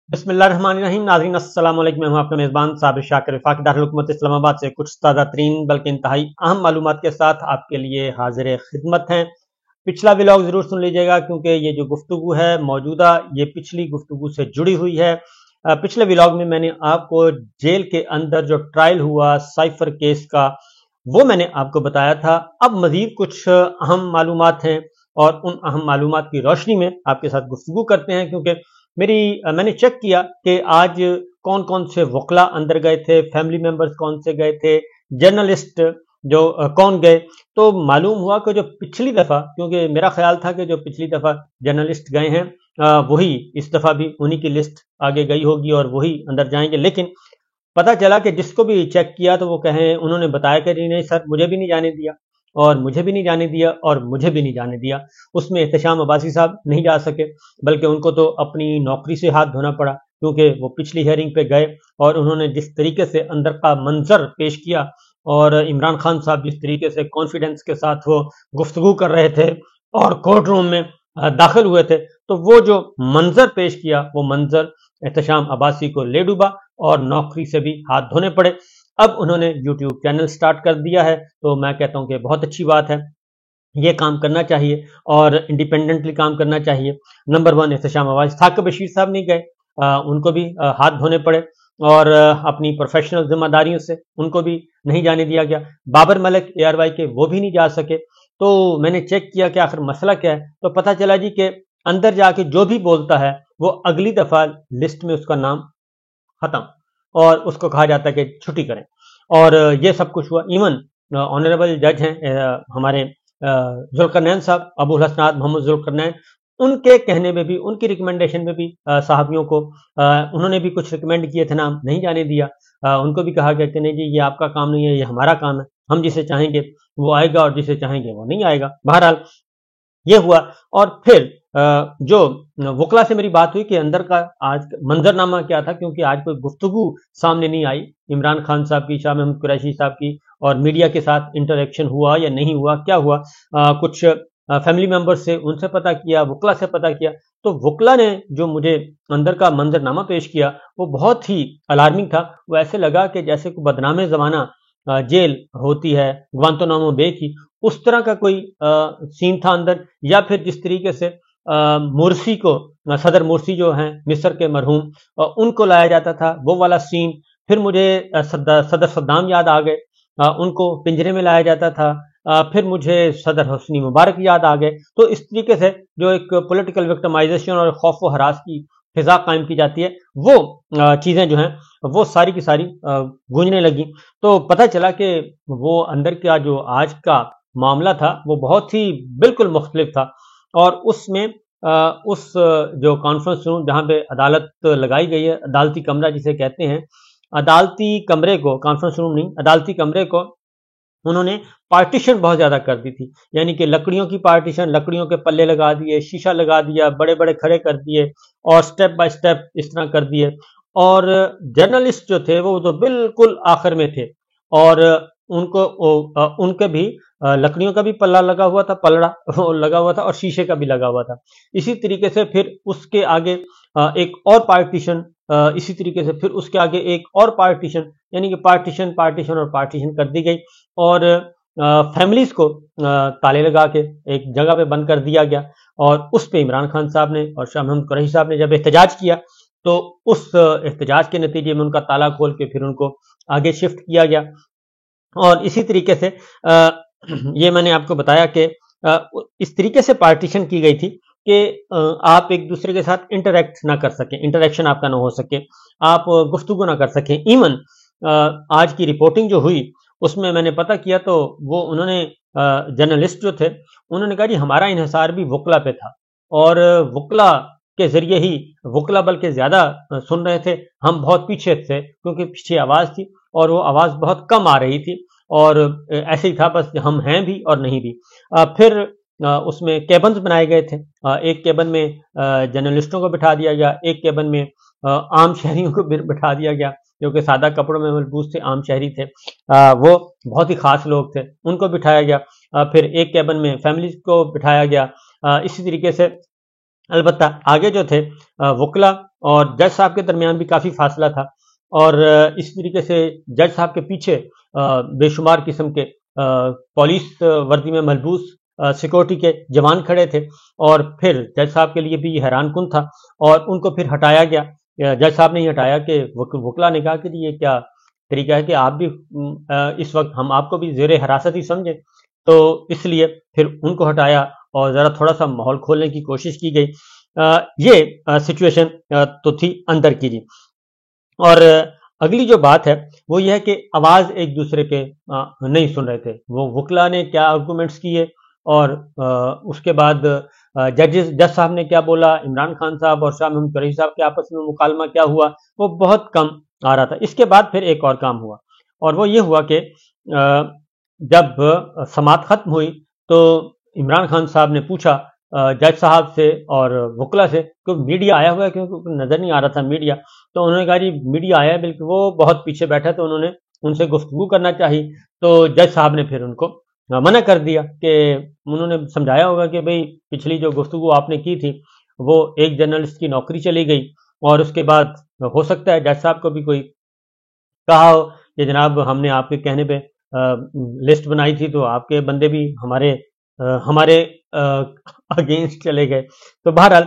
बिस्मिल्लाहिर्रहमानिर्रहीम। नाज़रीन अस्सलाम वालेकुम। मैं हूं आपका मेज़बान साबिर शाकिर वफाकी दारुल हुकूमत इस्लामाबाद से कुछ ताज़ा तरीन बल्कि इंतहाई अहम मालूमात के साथ आपके लिए हाजिर खिदमत हैं। पिछला व्लॉग ज़रूर सुन लीजिएगा क्योंकि ये जो गुफ्तगू है मौजूदा ये पिछली गुफ्तगू से जुड़ी हुई है। पिछले व्लॉग में मैंने आपको जेल के अंदर जो ट्रायल हुआ साइफर केस का वो मैंने आपको बताया था। अब मज़ीद कुछ अहम मालूमात हैं और उन अहम मालूमात की रोशनी में आपके साथ गुफ्तगू करते हैं क्योंकि मैंने चेक किया कि आज कौन कौन से वकला अंदर गए थे, फैमिली मेंबर्स कौन से गए थे, जर्नलिस्ट जो कौन गए। तो मालूम हुआ कि जो पिछली दफ़ा, क्योंकि मेरा ख्याल था कि जो पिछली दफ़ा जर्नलिस्ट गए हैं वही इस दफ़ा भी उन्हीं की लिस्ट आगे गई होगी और वही अंदर जाएंगे। लेकिन पता चला कि जिसको भी चेक किया तो वो कहें, उन्होंने बताया कि नहीं सर मुझे भी नहीं जाने दिया और मुझे भी नहीं जाने दिया और मुझे भी नहीं जाने दिया। उसमें एहतशाम अब्बासी साहब नहीं जा सके बल्कि उनको तो अपनी नौकरी से हाथ धोना पड़ा क्योंकि वो पिछली हेयरिंग पे गए और उन्होंने जिस तरीके से अंदर का मंजर पेश किया और इमरान खान साहब जिस तरीके से कॉन्फिडेंस के साथ वो गुफ्तगू कर रहे थे और कोर्ट रूम में दाखिल हुए थे, तो वो जो मंजर पेश किया वो मंजर एहतशाम अब्बासी को ले डूबा और नौकरी से भी हाथ धोने पड़े। अब उन्होंने यूट्यूब चैनल स्टार्ट कर दिया है तो मैं कहता हूं कि बहुत अच्छी बात है, ये काम करना चाहिए और इंडिपेंडेंटली काम करना चाहिए। नंबर वन एहतशाम अब्बासी, साकिब बशीर साहब नहीं गए, उनको भी हाथ धोने पड़े और अपनी प्रोफेशनल जिम्मेदारियों से उनको भी नहीं जाने दिया गया। बाबर मलिक ARY के वो भी नहीं जा सके। तो मैंने चेक किया कि आखिर मसला क्या है, तो पता चला जी कि अंदर जाके जो भी बोलता है वो अगली दफा लिस्ट में उसका नाम खत्म और उसको कहा जाता है कि छुट्टी करें। और ये सब कुछ हुआ। इवन ऑनरेबल जज हैं हमारे जुल्करनैन साहब, अबुल हसनात मोहम्मद जुल्करनैन, उनके कहने में भी, उनकी रिकमेंडेशन में भी साहबियों को उन्होंने भी कुछ रिकमेंड किए थे, नाम नहीं जाने दिया। उनको भी कहा गया कि नहीं जी ये आपका काम नहीं है, ये हमारा काम है, हम जिसे चाहेंगे वो आएगा और जिसे चाहेंगे वो नहीं आएगा। बहरहाल ये हुआ। और फिर जो वकला से मेरी बात हुई कि अंदर का आज मंजरनामा क्या था, क्योंकि आज कोई गुफ्तगू सामने नहीं आई इमरान खान साहब की, शाह महमूद कुरैशी साहब की, और मीडिया के साथ इंटरेक्शन हुआ या नहीं हुआ, क्या हुआ। कुछ फैमिली मेंबर्स से उनसे पता किया, वकला से पता किया, तो वकला ने जो मुझे अंदर का मंजरनामा पेश किया वो बहुत ही अलार्मिंग था। वो ऐसे लगा कि जैसे कोई बदनामे ज़माना जेल होती है ग्वांतानामो बे की, उस तरह का कोई सीन था अंदर। या फिर जिस तरीके से मुर्सी को, सदर मुर्सी जो हैं मिस्र के मरहूम, उनको लाया जाता था, वो वाला सीन। फिर मुझे सदर सद्दाम याद आ गए, उनको पिंजरे में लाया जाता था। फिर मुझे सदर हुस्नी मुबारक याद आ गए। तो इस तरीके से जो एक पॉलिटिकल विक्टिमाइजेशन और खौफ व हरास की फिजा कायम की जाती है, वो चीज़ें जो हैं वो सारी की सारी गूंजने लगी। तो पता चला कि वो अंदर का जो आज का मामला था वो बहुत ही बिल्कुल मुख्तलिफ था। और उसमें उस जो कॉन्फ्रेंस रूम जहाँ पे अदालत लगाई गई है, अदालती कमरा जिसे कहते हैं, अदालती कमरे को, कॉन्फ्रेंस रूम नहीं, अदालती कमरे को उन्होंने पार्टीशन बहुत ज्यादा कर दी थी। यानी कि लकड़ियों की पार्टीशन, लकड़ियों के पल्ले लगा दिए, शीशा लगा दिया, बड़े बड़े खड़े कर दिए और स्टेप बाय स्टेप इस तरह कर दिए। और जर्नलिस्ट जो थे वो तो बिल्कुल आखिर में थे और उनको उनके भी लकड़ियों का भी पल्ला लगा हुआ था, पलड़ा लगा हुआ था और शीशे का भी लगा हुआ था। इसी तरीके से फिर उसके आगे एक और पार्टीशन, इसी तरीके से फिर उसके आगे एक और पार्टीशन, यानी कि पार्टीशन पार्टीशन और पार्टीशन कर दी गई। और फैमिलीज को ताले लगा के एक जगह पे बंद कर दिया गया। और उस पे इमरान खान साहब ने और शाह महमूद कुरैशी साहब ने जब एहतजाज किया तो उस एहतजाज के नतीजे में उनका ताला खोल के फिर उनको आगे शिफ्ट किया गया। और इसी तरीके से ये मैंने आपको बताया कि इस तरीके से पार्टीशन की गई थी कि आप एक दूसरे के साथ इंटरेक्ट ना कर सकें, इंटरेक्शन आपका ना हो सके, आप गुफ्तगू ना कर सकें। इवन आज की रिपोर्टिंग जो हुई उसमें मैंने पता किया तो वो उन्होंने जर्नलिस्ट जो थे उन्होंने कहा जी हमारा इन्हिसार भी वकला पे था और वकला के जरिए ही, वकला बल्कि ज्यादा सुन रहे थे, हम बहुत पीछे थे क्योंकि पीछे आवाज थी और वो आवाज बहुत कम आ रही थी। और ऐसे ही था, बस हम हैं भी और नहीं भी। फिर उसमें केबन्स बनाए गए थे। एक केबन में जर्नलिस्टों को बिठा दिया गया, एक केबन में आम शहरियों को बिठा दिया गया जो कि सादा कपड़ों में मलबूस थे, आम शहरी थे। वो बहुत ही खास लोग थे, उनको बिठाया गया। फिर एक केबन में फैमिली को बिठाया गया। इसी तरीके से अलबत्ता आगे जो थे वकला اور جج صاحب کے درمیان بھی کافی فاصلہ تھا، اور اس طریقے سے جج صاحب کے پیچھے بے شمار قسم کے پولیس وردی میں ملبوس سیکورٹی کے جوان کھڑے تھے، اور پھر جج صاحب کے لیے بھی یہ حیران کن تھا، اور ان کو پھر ہٹایا گیا۔ جج صاحب نے یہ ہٹایا کہ وکلا نے کہا کہ یہ کیا طریقہ ہے کہ آپ بھی اس وقت ہم آپ کو بھی زیر حراست ہی سمجھیں، تو اس لیے پھر ان کو ہٹایا اور ذرا تھوڑا سا ماحول کھولنے کی کوشش کی گئی۔ یہ سچویشن تو تھی اندر کی جی۔ اور اگلی جو بات ہے وہ یہ ہے کہ آواز ایک دوسرے پہ نہیں سن رہے تھے، وہ وکلا نے کیا آرگومنٹس کیے اور اس کے بعد جج صاحب نے کیا بولا، عمران خان صاحب اور شاہ محمود قریشی صاحب کے آپس میں مکالمہ کیا ہوا، وہ بہت کم آ رہا تھا۔ اس کے بعد پھر ایک اور کام ہوا، اور وہ یہ ہوا کہ جب سماعت ختم ہوئی تو عمران خان صاحب نے پوچھا جج صاحب سے اور وکلا سے کہ میڈیا آیا ہوا ہے، کیونکہ نظر نہیں آ رہا تھا میڈیا، تو انہوں نے کہا جی میڈیا آیا ہے، بلکہ وہ بہت پیچھے بیٹھا، تو انہوں نے ان سے گفتگو کرنا چاہی، تو جج صاحب نے پھر ان کو منع کر دیا، کہ انہوں نے سمجھایا ہوگا کہ بھئی پچھلی جو گفتگو آپ نے کی تھی وہ ایک جرنلسٹ کی نوکری چلی گئی، اور اس کے بعد ہو سکتا ہے جج صاحب کو بھی کوئی کہا ہو کہ جناب ہم نے آپ کے کہنے پہ لسٹ بنائی تھی، تو آپ کے بندے بھی ہمارے اگینسٹ چلے گئے، تو بہرحال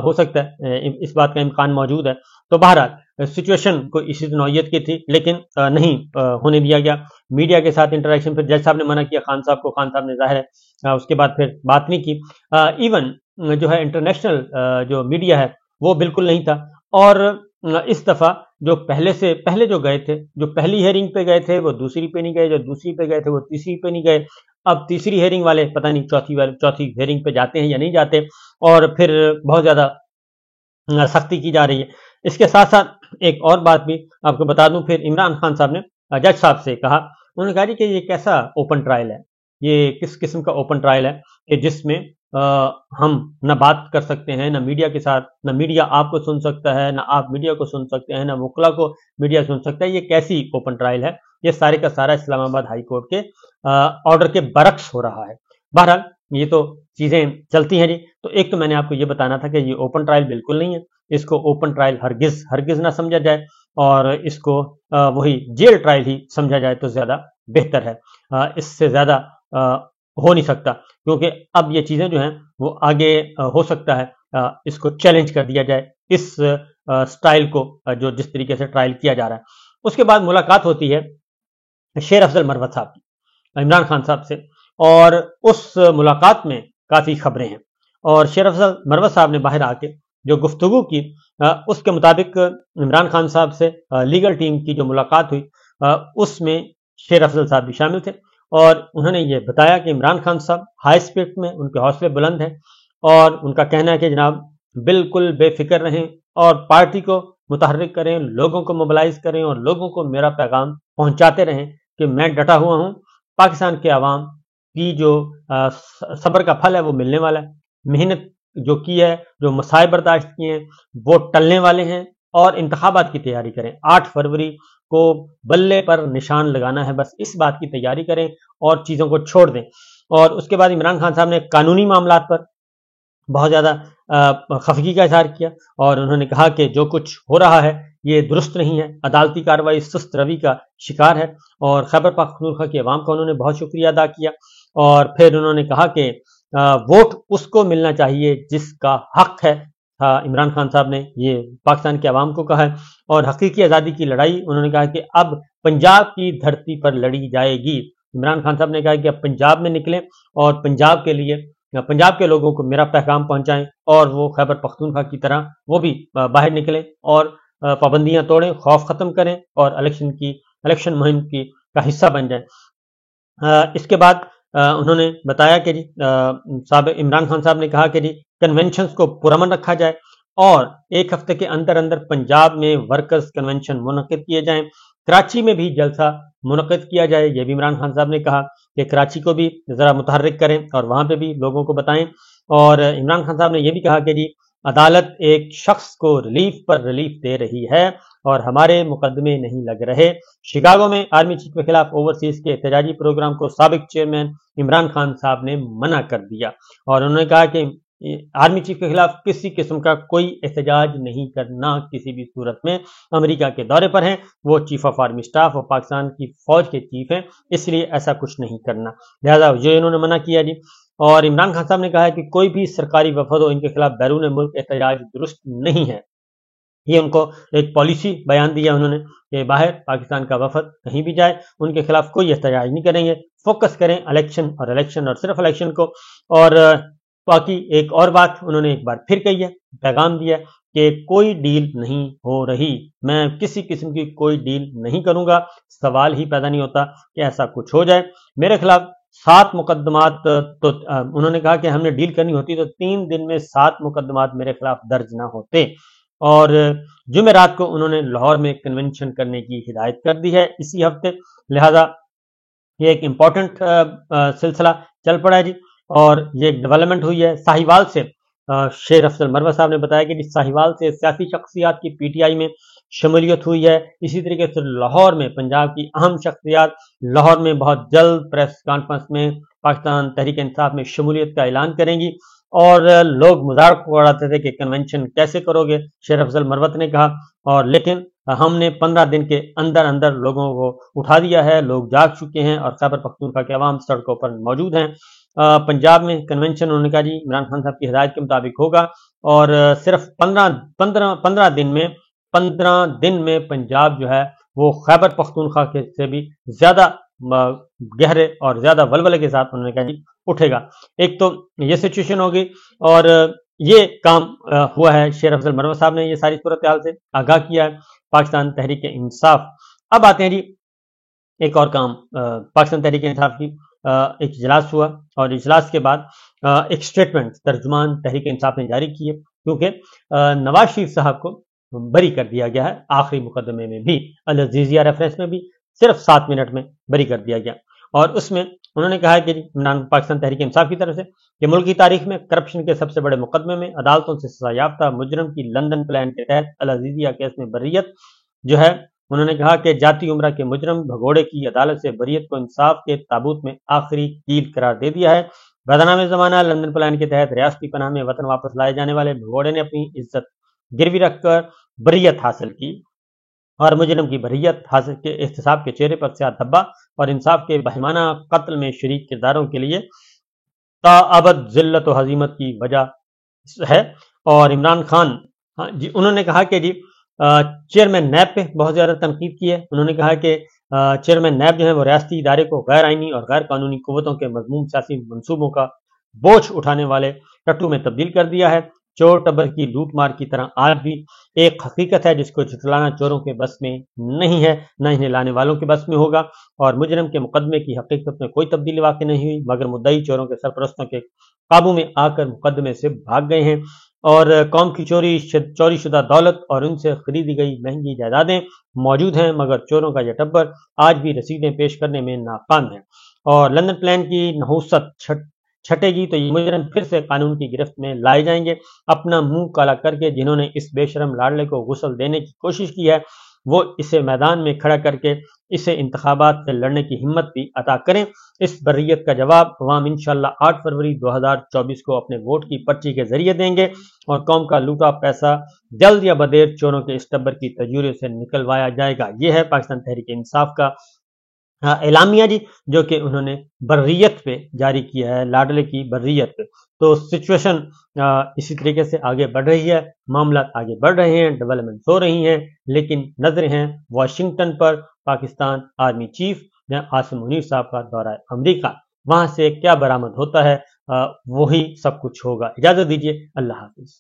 ہو سکتا ہے اس بات کا امکان موجود ہے۔ تو بہرحال سچویشن کو اسی نوعیت کی تھی، لیکن نہیں ہونے دیا گیا میڈیا کے ساتھ انٹریکشن۔ پھر جج صاحب نے منع کیا خان صاحب کو، خان صاحب نے ظاہر ہے اس کے بعد پھر بات نہیں کی۔ ایون جو ہے انٹرنیشنل جو میڈیا ہے وہ بالکل نہیں تھا، اور اس دفعہ جو پہلے جو گئے تھے، جو پہلی ہیئرنگ پہ گئے تھے وہ دوسری پہ نہیں گئے، جو دوسری پہ گئے تھے وہ تیسری پہ نہیں گئے، اب تیسری ہیئرنگ والے پتہ نہیں چوتھی ہیئرنگ پہ جاتے ہیں یا نہیں جاتے، اور پھر بہت زیادہ سختی کی جا رہی ہے۔ اس کے ساتھ ساتھ ایک اور بات بھی آپ کو بتا دوں، پھر عمران خان صاحب نے جج صاحب سے کہا، انہوں نے کہا جی کہ یہ کیسا اوپن ٹرائل ہے، یہ کس قسم کا اوپن ٹرائل ہے کہ جس میں ہم نہ بات کر سکتے ہیں، نہ میڈیا کے ساتھ، نہ میڈیا آپ کو سن سکتا ہے، نہ آپ میڈیا کو سن سکتے ہیں، نہ وکلا کو میڈیا سن سکتا ہے، یہ کیسی اوپن ٹرائل ہے؟ یہ سارے کا سارا اسلام آباد ہائی کورٹ کے آرڈر کے برعکس ہو رہا ہے۔ بہرحال یہ تو چیزیں چلتی ہیں جی۔ تو ایک تو میں نے آپ کو یہ بتانا تھا کہ یہ اوپن ٹرائل بالکل نہیں ہے، اس کو اوپن ٹرائل ہرگز نہ سمجھا جائے، اور اس کو وہی جیل ٹرائل ہی سمجھا جائے تو زیادہ بہتر ہے۔ اس سے زیادہ ہو نہیں سکتا، کیونکہ اب یہ چیزیں جو ہیں وہ آگے ہو سکتا ہے اس کو چیلنج کر دیا جائے، اس سٹائل کو جو جس طریقے سے ٹرائل کیا جا رہا ہے۔ اس کے بعد ملاقات ہوتی ہے شیر افضل مروت صاحب کی عمران خان صاحب سے، اور اس ملاقات میں کافی خبریں ہیں، اور شیر افضل مروت صاحب نے باہر آ کے جو گفتگو کی، اس کے مطابق عمران خان صاحب سے لیگل ٹیم کی جو ملاقات ہوئی اس میں شیر افضل صاحب بھی شامل تھے، اور انہوں نے یہ بتایا کہ عمران خان صاحب ہائی اسپرٹ میں، ان کے حوصلے بلند ہیں، اور ان کا کہنا ہے کہ جناب بالکل بے فکر رہیں اور پارٹی کو متحرک کریں، لوگوں کو موبلائز کریں، اور لوگوں کو میرا پیغام پہنچاتے رہیں کہ میں ڈٹا ہوا ہوں، پاکستان کے عوام کی جو صبر کا پھل ہے وہ ملنے والا ہے، محنت جو کی ہے، جو مسائل برداشت کیے ہیں وہ ٹلنے والے ہیں، اور انتخابات کی تیاری کریں۔ 8 فروری کو بلے پر نشان لگانا ہے، بس اس بات کی تیاری کریں اور چیزوں کو چھوڑ دیں۔ اور اس کے بعد عمران خان صاحب نے قانونی معاملات پر بہت زیادہ خفگی کا اظہار کیا، اور انہوں نے کہا کہ جو کچھ ہو رہا ہے یہ درست نہیں ہے، عدالتی کارروائی سست روی کا شکار ہے، اور خیبر پختونخوا کی عوام کا انہوں نے بہت شکریہ ادا کیا، اور پھر انہوں نے کہا کہ ووٹ اس کو ملنا چاہیے جس کا حق ہے۔ عمران خان صاحب نے یہ پاکستان کے عوام کو کہا ہے، اور حقیقی آزادی کی لڑائی انہوں نے کہا کہ اب پنجاب کی دھرتی پر لڑی جائے گی۔ عمران خان صاحب نے کہا کہ اب پنجاب میں نکلیں اور پنجاب کے لیے، پنجاب کے لوگوں کو میرا پیغام پہنچائیں، اور وہ خیبر پختونخوا کی طرح وہ بھی باہر نکلیں اور پابندیاں توڑیں، خوف ختم کریں، اور الیکشن مہم کا حصہ بن جائیں۔ اس کے بعد انہوں نے بتایا کہ جی عمران خان صاحب نے کہا کہ جی کنونشنز کو پرامن رکھا جائے، اور 1 ہفتے کے اندر پنجاب میں ورکرز کنونشن منعقد کیے جائیں، کراچی میں بھی جلسہ منعقد کیا جائے۔ یہ بھی عمران خان صاحب نے کہا کہ کراچی کو بھی ذرا متحرک کریں اور وہاں پہ بھی لوگوں کو بتائیں، اور عمران خان صاحب نے یہ بھی کہا کہ جی عدالت ایک شخص کو ریلیف پر ریلیف دے رہی ہے اور ہمارے مقدمے نہیں لگ رہے۔ شکاگو میں آرمی چیف کے خلاف اوورسیز کے احتجاجی پروگرام کو سابق چیئرمین عمران خان صاحب نے منع کر دیا، اور انہوں نے کہا کہ आर्मी चीफ के खिलाफ किसी किस्म का कोई एहतजाज नहीं करना किसी भी सूरत में। अमेरिका के दौरे पर हैं, वो चीफ ऑफ आर्मी स्टाफ और पाकिस्तान की फौज के चीफ हैं, इसलिए ऐसा कुछ नहीं करना, लिहाजा ये इन्होंने मना किया जी। और इमरान खान साहब ने कहा है कि कोई भी सरकारी वफद हो, इनके खिलाफ बैरून मुल्क एहतजाज दुरुस्त नहीं है। ये उनको एक पॉलिसी बयान दिया उन्होंने कि बाहर पाकिस्तान का वफद कहीं भी जाए उनके खिलाफ कोई एहतजाज नहीं करेंगे, फोकस करें इलेक्शन और सिर्फ इलेक्शन को। और बाकी एक और बात उन्होंने एक बार फिर कही है, पैगाम दिया कि कोई डील नहीं हो रही, मैं किसी किस्म की कोई डील नहीं करूंगा, सवाल ही पैदा नहीं होता कि ऐसा कुछ हो जाए। मेरे खिलाफ 7 मुकदमात, तो उन्होंने कहा कि हमने डील करनी होती तो 3 दिन में 7 मुकदमात मेरे खिलाफ दर्ज ना होते। और जुमेरात को उन्होंने लाहौर में कन्वेंशन करने की हिदायत कर दी है इसी हफ्ते, लिहाजा ये एक इम्पॉर्टेंट सिलसिला चल पड़ा है जी। और ये एक डेवलपमेंट हुई है साहिवाल से। शेर अफजल मरवा साहब ने बताया कि साहिवाल से सियासी शख्सियात की पीटीआई में शमूलियत हुई है। इसी तरीके से लाहौर में पंजाब की अहम शख्सियात लाहौर में बहुत जल्द प्रेस कॉन्फ्रेंस में पाकिस्तान तहरीक इंसाफ में शमूलियत का ऐलान करेंगी। और लोग मजाक उड़ाते थे कि कन्वेंशन कैसे करोगे, शेर अफजल मरवत ने कहा, और लेकिन हमने 15 दिन के अंदर अंदर लोगों को उठा दिया है, लोग जाग चुके हैं और खैबर पख्तूनख्वा के अवाम सड़कों पर मौजूद हैं। पंजाब में कन्वेंशन उन्होंने कहा जी इमरान खान साहब की हिदायत के मुताबिक होगा और सिर्फ 15 दिन में पंजाब जो है वो खैबर पख्तूनख्वा के से भी ज्यादा गहरे और ज्यादा वलवले के साथ उन्होंने कहा जी उठेगा। एक तो ये सिचुएशन होगी और ये काम हुआ है। शेर अफजल मरवा साहब ने ये सारी सूरत हाल से आगाह किया है पाकिस्तान तहरीक इंसाफ। अब आते हैं जी एक और काम, पाकिस्तान तहरीक इंसाफ की एक इजलास हुआ और इजलास के बाद एक स्टेटमेंट तर्जुमान तहरीक इंसाफ ने जारी की है, क्योंकि नवाज शरीफ साहब को बरी कर दिया गया है आखिरी मुकदमे में भी, अल अजीजिया रेफरेंस में भी सिर्फ 7 मिनट में बरी कर दिया गया। और उसमें उन्होंने कहा है कि इमरान पाकिस्तान तहरीक इंसाफ की तरफ से कि मुल्क की तारीख में करप्शन के सबसे बड़े मुकदमे में अदालतों से सजा याफ्ता मुजरम की लंदन प्लान के तहत अल अजीजिया केस में बर्रियत जो है, उन्होंने कहा कि जाती उम्रा के मुजरम भगोड़े की अदालत से बरियत को इंसाफ के ताबूत में आखिरी कील करार दे दिया है। बदनाम जमाना लंदन प्लान के तहत रियासती पनाह में वतन वापस लाए जाने वाले भगोड़े ने अपनी इज्जत गिरवी रखकर बरियत हासिल की और मुजरम की बरियत हासिल के एहतसाब के चेहरे पर स्याह धब्बा और इंसाफ के बहिमाना कत्ल में शरीक किरदारों के लिए ताअबद जिल्लत और हजीमत की वजह है। और इमरान खान जी उन्होंने कहा कि जी चेयरमैन नैब पे बहुत ज्यादा तनकीद की है। उन्होंने कहा कि चेयरमैन नैब जो है वो रियासती इदारे को गैर आइनी और गैर कानूनी कुव्वतों के मजमूम सियासी मनसूबों का बोझ उठाने वाले टट्टू में तब्दील कर दिया है। चोर टब्बर की लूट मार की तरह आज भी एक हकीकत है जिसको झुठलाना चोरों के बस में नहीं है, न इन्हें लाने वालों के बस में होगा। और मुजरम के मुकदमे की हकीकत में कोई तब्दीली वाक़ई नहीं हुई, मगर मुद्दई चोरों के सरपरस्तों के काबू में आकर मुकदमे से भाग गए हैं और कौम की चोरी शुदा दौलत और उनसे खरीदी गई महंगी जायदादें मौजूद हैं, मगर चोरों का यह टब्बर आज भी रसीदें पेश करने में नाकाम है। और लंदन प्लान की नहुसत छटेगी तो ये मुजरम फिर से कानून की गिरफ्त में लाए जाएंगे। अपना मुंह काला करके जिन्होंने इस बेशरम लाडले को गुस्ल देने की कोशिश की है वो इसे मैदान में खड़ा करके इसे इंतखाबात से लड़ने की हिम्मत भी अता करें। इस बर्रियत का जवाब अवाम इंशाल्लाह 8 फरवरी 2024 को अपने वोट की पर्ची के जरिए देंगे और कौम का लूटा पैसा जल्द या बदेर चोरों के इस टब्बर की तजूरे से निकलवाया जाएगा। ये है पाकिस्तान तहरीक इंसाफ का एलामिया जी, जो कि उन्होंने बर्रियत पे जारी किया है, लाडले की बर्रियत पे। तो सिचुएशन इसी तरीके से आगे बढ़ रही है, मामला आगे बढ़ रहे हैं, डेवलपमेंट हो रही हैं, लेकिन नजरें हैं वाशिंगटन पर। पाकिस्तान आर्मी चीफ आसिम मुनीर साहब का दौरा अमरीका, वहां से क्या बरामद होता है वही सब कुछ होगा। इजाजत दीजिए, अल्लाह हाफिज।